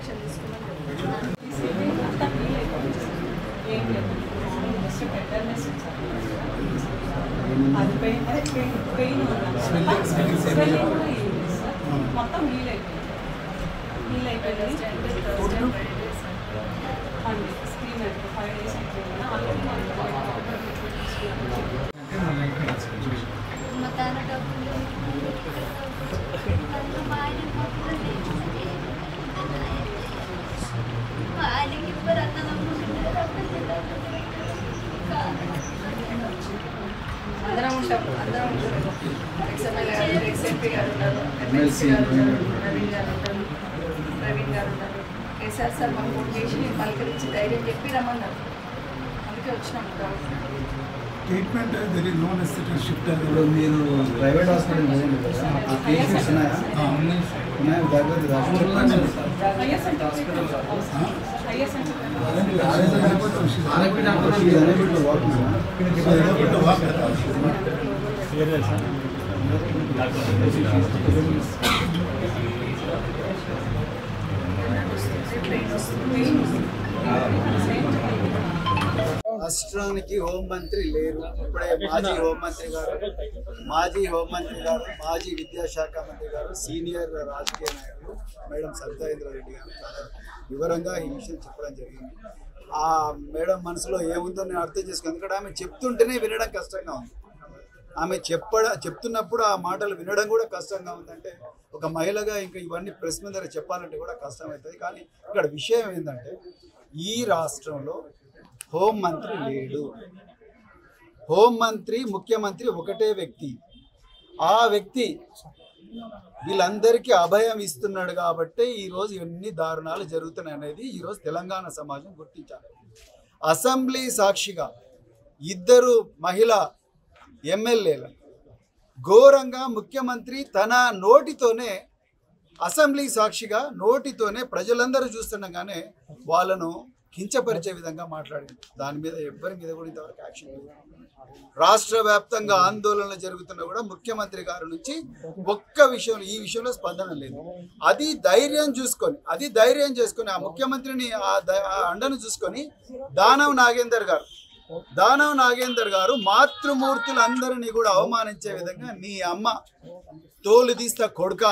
Action తీసుకున్నాం అంతా feel అయిపోయింది ఏం లేదు జస్ట్ టెండర్నెస్ ఇచ్చారు అది పెయిన్ పెయిన్ స్వెల్లింగ్ కూడా ఏం లేదు సార్ మొత్తం హీల్ అయిపోయింది అండి స్క్రీన్ అయితే 5 days అయిపోయింది ఆల్రెడీ అందరం ఉంటాం ఎక్స్ఎంఎల్ గారు ఎక్స్ఎంపీ గారు ఉన్నారు ఎమ్మెల్సీ గారు ఉన్నారు నవీన్ గారు ఉంటారు ప్రవీణ్ గారు ఉన్నారు కేసీఆర్ సార్ మాకు ఫోన్ చేసి పలకరించి ధైర్యం చెప్పి రమ్మన్నారు అందుకే వచ్చినాం treatment there is no necessity shift ఇప్పుడు మీరు ప్రైవేట్ హాస్పిటల్ పేషెంట్స్ ఉన్నాయా రాష్ట్రానికి హోంమంత్రి లేరు. ఇప్పుడే మాజీ హోంమంత్రి గారు మాజీ విద్యాశాఖ మంత్రి గారు సీనియర్ రాజకీయ నాయకులు మేడం సబితా రెడ్డి గారు చాలా వివరంగా ఈ విషయం చెప్పడం జరిగింది. ఆ మేడం మనసులో ఏముందో నేను అర్థం చేసుకున్నాను. ఎందుకంటే ఆమె చెప్తుంటేనే వినడం కష్టంగా ఉంది. ఆమె చెప్తున్నప్పుడు ఆ మాటలు వినడం కూడా కష్టంగా ఉందంటే ఒక మహిళగా ఇంకా ఇవన్నీ ప్రెస్ మీద చెప్పాలంటే కూడా కష్టమవుతుంది. కానీ ఇక్కడ విషయం ఏంటంటే ఈ రాష్ట్రంలో హోంమంత్రి లేడు. హోంమంత్రి ముఖ్యమంత్రి ఒకటే వ్యక్తి. ఆ వ్యక్తి వీళ్ళందరికీ అభయం ఇస్తున్నాడు కాబట్టి ఈరోజు ఎన్ని దారుణాలు జరుగుతున్నాయి అనేది ఈరోజు తెలంగాణ సమాజం గుర్తించాలి. అసెంబ్లీ సాక్షిగా 2 మహిళా ఎమ్మెల్యేలు ఘోరంగా ముఖ్యమంత్రి తన నోటితోనే అసెంబ్లీ సాక్షిగా నోటితోనే ప్రజలందరూ చూస్తుండగానే వాళ్ళను కించపరిచే విధంగా మాట్లాడింది. దాని మీద ఎవ్వరి మీద కూడా ఇంతవరకు యాక్షన్ లేదు. రాష్ట్ర వ్యాప్తంగా ఆందోళనలు జరుగుతున్నా కూడా ముఖ్యమంత్రి గారి నుంచి ఈ విషయంలో స్పందన లేదు. అది ధైర్యం చేసుకొని ఆ ముఖ్యమంత్రిని ఆ అండను చూసుకొని దానవ్ నాగేందర్ గారు మాతృమూర్తులందరినీ కూడా అవమానించే విధంగా నీ అమ్మ తోలు తీస్తా కొడుక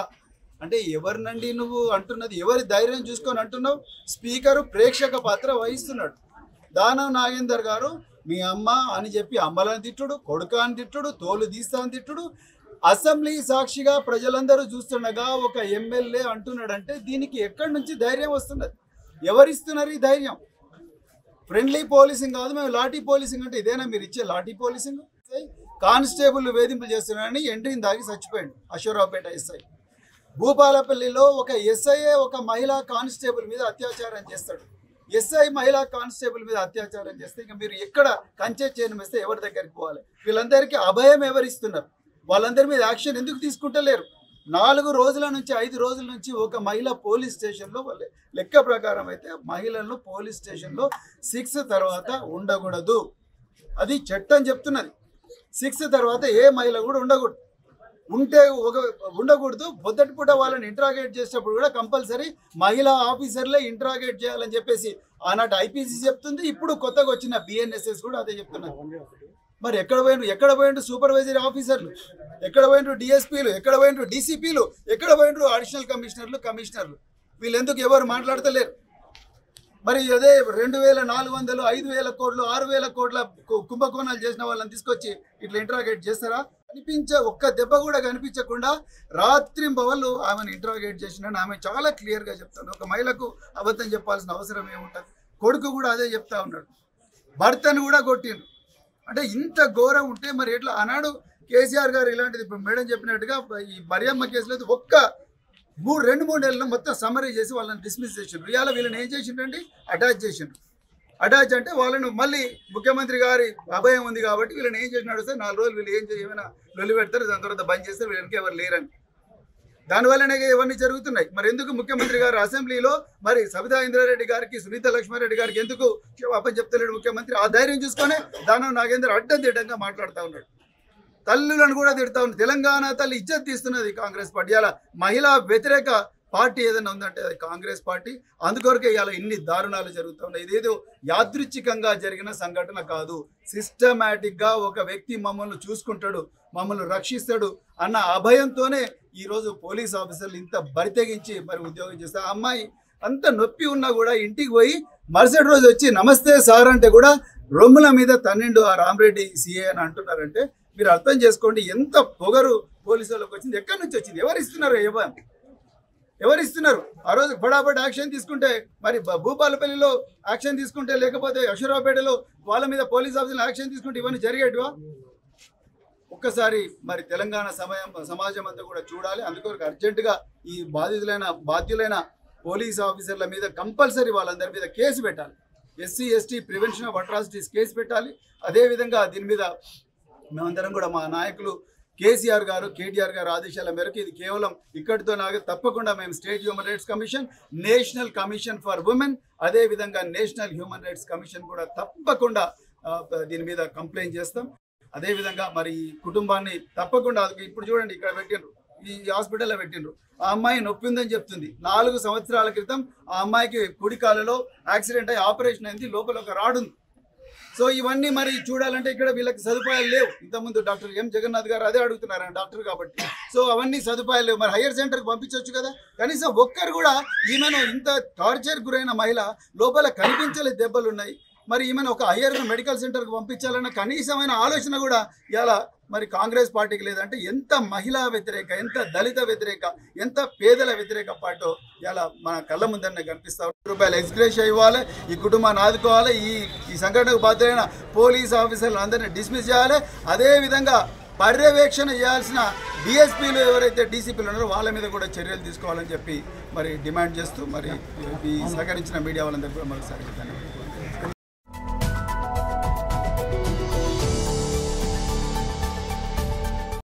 అంటే ఎవరినండి నువ్వు అంటున్నది? ఎవరి ధైర్యం చూసుకొని అంటున్నావు? స్పీకరు ప్రేక్షక పాత్ర వహిస్తున్నాడు. దానవ్ నాగేందర్ గారు మీ అమ్మ అని చెప్పి అమ్మలని తిట్టుడు, కొడుక అని తిట్టుడు, తోలు తీస్తా అని తిట్టుడు. అసెంబ్లీ సాక్షిగా ప్రజలందరూ చూస్తుండగా ఒక ఎమ్మెల్యే అంటున్నాడంటే దీనికి ఎక్కడి నుంచి ధైర్యం వస్తున్నది? ఎవరిస్తున్నారు ఈ ధైర్యం? ఫ్రెండ్లీ పోలీసింగ్ కాదు, మేము లాఠీ పోలీసింగ్ అంటే ఇదేనా మీరు ఇచ్చే లాఠీ పోలీసింగ్? కానిస్టేబుల్ వేధింపులు చేస్తున్నారని ఎంట్రీని దాగి చచ్చిపోయాడు అశ్వరావుపేట ఎస్ఐ. భూపాలపల్లిలో ఒక ఎస్ఐఏ ఒక మహిళా కానిస్టేబుల్ మీద అత్యాచారం చేస్తాడు. ఎస్ఐ మహిళా కానిస్టేబుల్ మీద అత్యాచారం చేస్తే ఇక మీరు ఎక్కడ కంచె చేయడం వేస్తే ఎవరి దగ్గరికి పోవాలి? వీళ్ళందరికీ అభయం ఎవరిస్తున్నారు? వాళ్ళందరి మీద యాక్షన్ ఎందుకు తీసుకుంటలేరు? 4 రోజుల నుంచి 5 రోజుల నుంచి ఒక మహిళ పోలీస్ స్టేషన్లో లెక్క ప్రకారం అయితే మహిళలను పోలీస్ స్టేషన్లో 6 తర్వాత ఉండకూడదు. అది చట్టం చెప్తున్నది. 6 తర్వాత ఏ మహిళ కూడా ఉండకూడదు. పొద్దుటిపూట వాళ్ళని ఇంట్రాగేట్ చేసేటప్పుడు కూడా కంపల్సరీ మహిళా ఆఫీసర్లే ఇంట్రాగేట్ చేయాలని చెప్పేసి ఆనాటి ఐపీసీ చెప్తుంది. ఇప్పుడు కొత్తగా వచ్చిన బిఎన్ఎస్ఎస్ కూడా అదే చెప్తున్నారు. మరి ఎక్కడ పోయిండ్రు సూపర్వైజరీ ఆఫీసర్లు? ఎక్కడ పోయిండ్రు డిఎస్పీలు? ఎక్కడ పోయిండ్రు డీసీపీలు? ఎక్కడ పోయిండ్రు అడిషనల్ కమిషనర్లు? వీళ్ళు ఎందుకు ఎవరు మాట్లాడతలేరు? మరి అదే 2400, 5000 కోట్లు, 6000 కోట్ల కుంభకోణాలు చేసిన వాళ్ళని తీసుకొచ్చి ఇట్లా ఇంట్రాగేట్ చేస్తారా? ఒక్క దెబ్బ కూడా కనిపించకుండా రాత్రింబవళ్ళు ఆమెను ఇంట్రాగేట్ చేసినాను. ఆమె చాలా క్లియర్గా చెప్తాను. ఒక మహిళకు అబద్ధం చెప్పాల్సిన అవసరం ఏముంటుంది? కొడుకు కూడా అదే చెప్తా ఉన్నాడు. భర్తను కూడా కొట్టిండు. అంటే ఇంత ఘోరం ఉంటే మరి ఎట్లా? ఆనాడు కేసీఆర్ గారు ఇలాంటిది ఇప్పుడు మేడం చెప్పినట్టుగా ఈ మరియమ్మ కేసులో ఒక్క 2-3 నెలలు మొత్తం సమ్మరీ చేసి వాళ్ళని డిస్మిస్ చేసిండ్రు. ఇవాళ వీళ్ళని ఏం చేసిండ్రండి? అటాచ్ చేసిండ్రు. అటాచ్ అంటే వాళ్ళను మళ్ళీ ముఖ్యమంత్రి గారి అభయం ఉంది కాబట్టి వీళ్ళని ఏం చేసినాడు సార్? 4 రోజులు వీళ్ళు ఏమైనా లొల్లి పెడతారు, దాని తర్వాత బంద్ చేస్తారు, వీళ్ళకి ఎవరు లేరని. దానివల్లనే ఇవన్నీ జరుగుతున్నాయి. మరి ఎందుకు ముఖ్యమంత్రి గారు అసెంబ్లీలో మరి సబితా ఇంద్రారెడ్డి గారికి, సునీత లక్ష్మారెడ్డి గారికి ఎందుకు చెప్తలేడు ముఖ్యమంత్రి? ఆ ధైర్యం చూసుకొని దానవ్ నాగేందర్ అడ్డందిడ్డంగా మాట్లాడుతూ ఉన్నాడు. తల్లులను కూడా తిడతా ఉంది. తెలంగాణ తల్లి ఇజ్జత్ తీస్తున్నది కాంగ్రెస్ పార్టీ. అలా మహిళా వ్యతిరేక పార్టీ ఏదైనా ఉందంటే అది కాంగ్రెస్ పార్టీ. అందుకొరకే ఇవాళ ఇన్ని దారుణాలు జరుగుతూ ఉన్నాయి. ఇదేదో యాదృచ్ఛికంగా జరిగిన సంఘటన కాదు. సిస్టమేటిక్గా ఒక వ్యక్తి మమ్మల్ని చూసుకుంటాడు, మమ్మల్ని రక్షిస్తాడు అన్న అభయంతోనే ఈరోజు పోలీస్ ఆఫీసర్లు ఇంత బరితెగించి మరి ఉద్యోగం చేస్తారు. ఆ అమ్మాయి అంత నొప్పి ఉన్నా కూడా ఇంటికి పోయి మరుసటి రోజు వచ్చి నమస్తే సార్ అంటే కూడా రొమ్ముల మీద తన్నిండు ఆ రామరెడ్డి సిఏ అని అంటున్నారంటే మీరు అర్థం చేసుకోండి ఎంత పొగరు పోలీసు వాళ్ళకి వచ్చింది. ఎక్కడి నుంచి వచ్చింది? ఎవరు ఇస్తున్నారు? ఆ రోజు ఫటాఫట్ యాక్షన్ తీసుకుంటే మరి భూపాలపల్లిలో యాక్షన్ తీసుకుంటే లేకపోతే అషురావుపేటలో వాళ్ళ మీద పోలీస్ ఆఫీసర్లు యాక్షన్ తీసుకుంటే ఇవన్నీ జరిగేటివా? ఒక్కసారి మరి తెలంగాణ సమాజం అంతా కూడా చూడాలి. అందుకొరకు అర్జెంటుగా ఈ బాధ్యులైన పోలీస్ ఆఫీసర్ల మీద కంపల్సరీ వాళ్ళందరి మీద కేసు పెట్టాలి. SC ST prevention of atrocities case పెట్టాలి. అదేవిధంగా దీని మీద మేమందరం కూడా మా నాయకులు KCR గారు KTR గారు ఆదేశాల మేరకు ఇది కేవలం ఇక్కడితో తప్పకుండా మేము state human rights commission, national commission for women, అదేవిధంగా నేషనల్ హ్యూమన్ రైట్స్ కమిషన్ కూడా తప్పకుండా దీని మీద కంప్లైంట్ చేస్తాం. అదేవిధంగా మరి కుటుంబాన్ని తప్పకుండా ఇప్పుడు చూడండి ఇక్కడ పెట్టిండ్రు, ఈ హాస్పిటల్లో పెట్టిండ్రు. ఆ అమ్మాయి నొప్పి ఉందని చెప్తుంది. 4 సంవత్సరాల క్రితం ఆ అమ్మాయికి కుడి కాలులో యాక్సిడెంట్ అయ్యి ఆపరేషన్ అయింది, లోపల ఒక రాడ్ ఉంది. సో ఇవన్నీ మరి చూడాలంటే ఇక్కడ వీళ్ళకి సదుపాయాలు లేవు. ఇంతకుముందు డాక్టర్ M జగన్నాథ్ గారు అదే అడుగుతున్నారు డాక్టర్ కాబట్టి. సో అవన్నీ సదుపాయాలు లేవు. మరి హయ్యర్ సెంటర్కి పంపించవచ్చు కదా. కనీసం ఒక్కరు కూడా ఈమెను ఇంత టార్చర్ గురైన మహిళ లోపల కనిపించలేదు, దెబ్బలు ఉన్నాయి. మరి ఈమెను ఒక హయ్యర్ మెడికల్ సెంటర్కి పంపించాలన్న కనీసమైన ఆలోచన కూడా ఇలా మరి కాంగ్రెస్ పార్టీకి లేదంటే ఎంత మహిళా వ్యతిరేక, ఎంత దళిత వ్యతిరేక, ఎంత పేదల వ్యతిరేక పార్టీ ఇలా మన కళ్ళ ముందరనే కనిపిస్తా. రూపాయలు ఎక్స్గ్రేషియా ఇవ్వాలి, ఈ కుటుంబాన్ని ఆదుకోవాలి, ఈ సంఘటనకు బాధ్యులైన పోలీస్ ఆఫీసర్లు అందరినీ డిస్మిస్ చేయాలి. అదేవిధంగా పర్యవేక్షణ చేయాల్సిన DSPలు ఎవరైతే DCPలు ఉన్నారో వాళ్ళ మీద కూడా చర్యలు తీసుకోవాలని చెప్పి మరి డిమాండ్ చేస్తూ మరి ఈ సహకరించిన మీడియా వాళ్ళందరికీ కూడా మరోసారి ధన్యవాదాలు.